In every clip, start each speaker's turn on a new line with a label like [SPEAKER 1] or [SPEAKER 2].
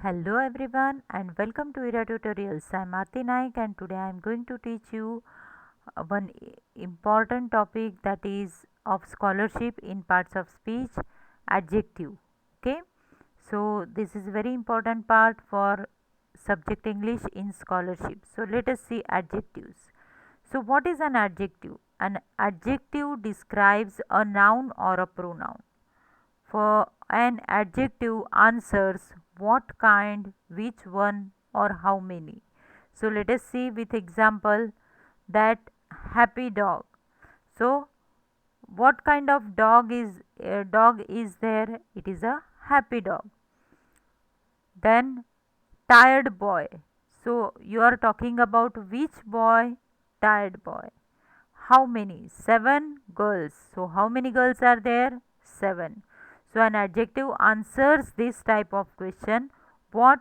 [SPEAKER 1] Hello everyone and welcome to Ira Tutorials. I'm Aarti Naik and today I'm going to teach you one important topic that is of scholarship in parts of speech, adjective. Okay, so this is very important part for subject English in scholarship. So let us see adjectives. So what is an adjective? An adjective describes a noun or a pronoun. For an adjective answers what kind, which one or how many. So let us see with example that happy dog. So what kind of dog is there? It is a happy dog. Then tired boy. So you are talking about which boy? Tired boy. How many? 7 girls. So how many girls are there? 7. So an adjective answers this type of question. What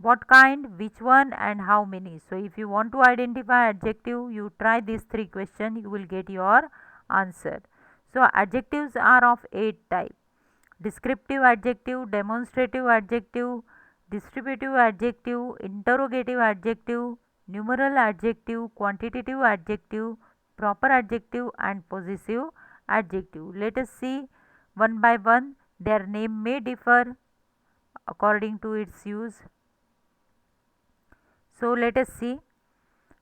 [SPEAKER 1] what kind, which one and how many. So if you want to identify adjective, you try these three questions, you will get your answer. So adjectives are of 8 type. Descriptive adjective, demonstrative adjective, distributive adjective, interrogative adjective, numeral adjective, quantitative adjective, proper adjective and possessive adjective. Let us see one by one. Their name may differ according to its use. So let us see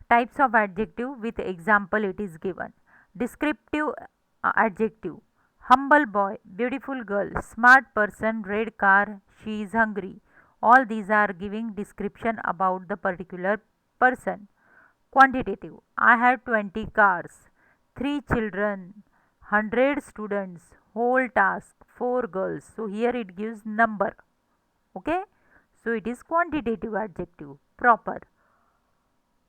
[SPEAKER 1] types of adjective with example it is given. Descriptive adjective: humble boy, beautiful girl, smart person, red car, she is hungry. All these are giving description about the particular person. Quantitative: I have 20 cars, 3 children, 100 students, whole task, 4 girls. So here it gives number. Okay, so it is quantitative adjective. Proper: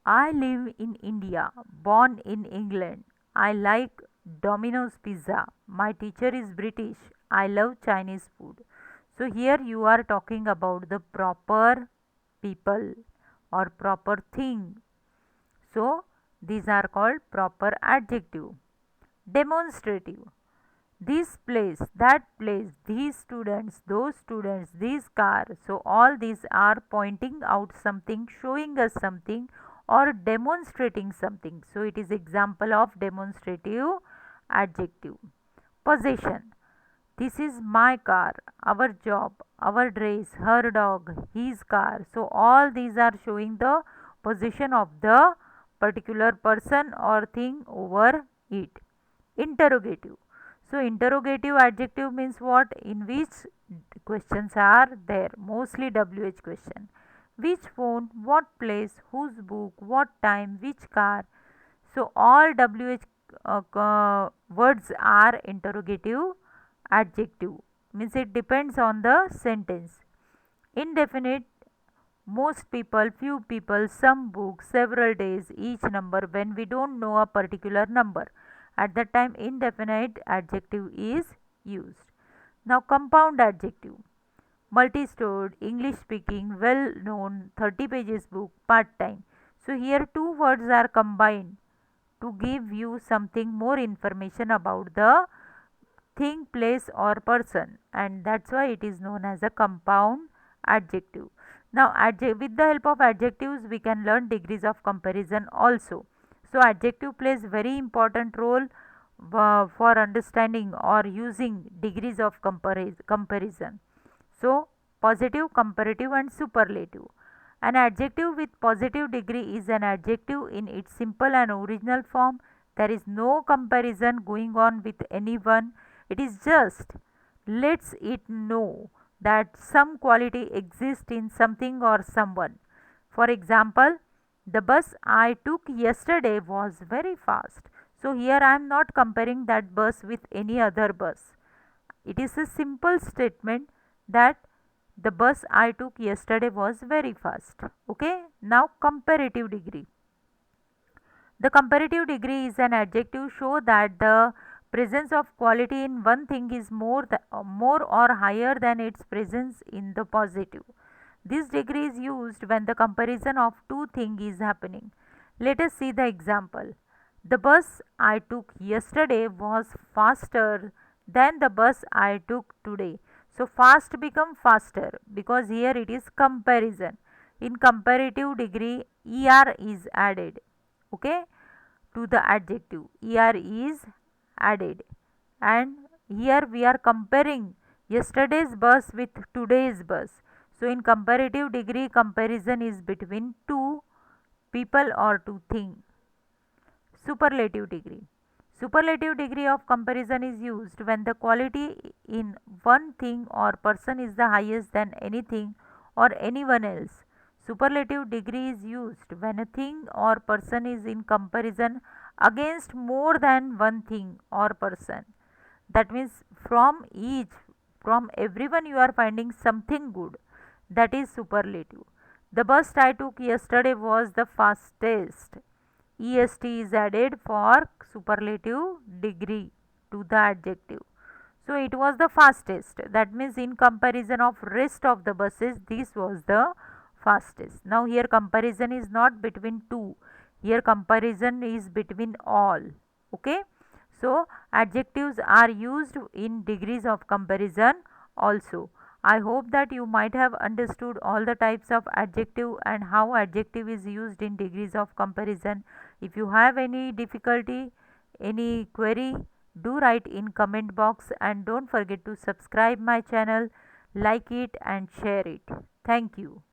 [SPEAKER 1] I live in India, born in England. I like Domino's pizza. My teacher is British. I love Chinese food. So here you are talking about the proper people or proper thing. So these are called proper adjective. Demonstrative: this place, that place, these students, those students, this car. So all these are pointing out something, showing us something or demonstrating something. So it is example of demonstrative adjective. Possession: this is my car, our job, our dress, her dog, his car. So all these are showing the possession of the particular person or thing over it. Interrogative: so interrogative adjective means what? In which questions are there? Mostly WH question. Which phone, what place, whose book, what time, which car. So all WH words are interrogative adjective. Means it depends on the sentence. Indefinite: most people, few people, some books, several days, each number. When we don't know a particular number, at that time indefinite adjective is used. Now compound adjective: multi-stored, English speaking, well known, 30 pages book, part time. So here two words are combined to give you something more information about the thing, place or person, and that's why it is known as a compound adjective. Now with the help of adjectives we can learn degrees of comparison also. So adjective plays very important role for understanding or using degrees of comparison. So positive, comparative and superlative. An adjective with positive degree is an adjective in its simple and original form. There is no comparison going on with anyone. It is just lets it know that some quality exists in something or someone. For example, the bus I took yesterday was very fast. So here I am not comparing that bus with any other bus. It is a simple statement that the bus I took yesterday was very fast. Okay. Now comparative degree. The comparative degree is an adjective show that the presence of quality in one thing is more or higher than its presence in the positive. This degree is used when the comparison of two things is happening. Let us see the example. The bus I took yesterday was faster than the bus I took today. So fast become faster because here it is comparison. In comparative degree, er is added, okay, to the adjective. Er is added, and here we are comparing yesterday's bus with today's bus. So in comparative degree, comparison is between two people or two things. Superlative degree. Superlative degree of comparison is used when the quality in one thing or person is the highest than anything or anyone else. Superlative degree is used when a thing or person is in comparison against more than one thing or person. That means from everyone you are finding something good. That is superlative. The bus I took yesterday was the fastest. est is added for superlative degree to the adjective. So it was the fastest. That means in comparison of rest of the buses, this was the fastest. Now here comparison is not between two. Here comparison is between all. Okay. So adjectives are used in degrees of comparison also. I hope that you might have understood all the types of adjective and how adjective is used in degrees of comparison. If you have any difficulty, any query, do write in comment box and don't forget to subscribe my channel, like it and share it. Thank you.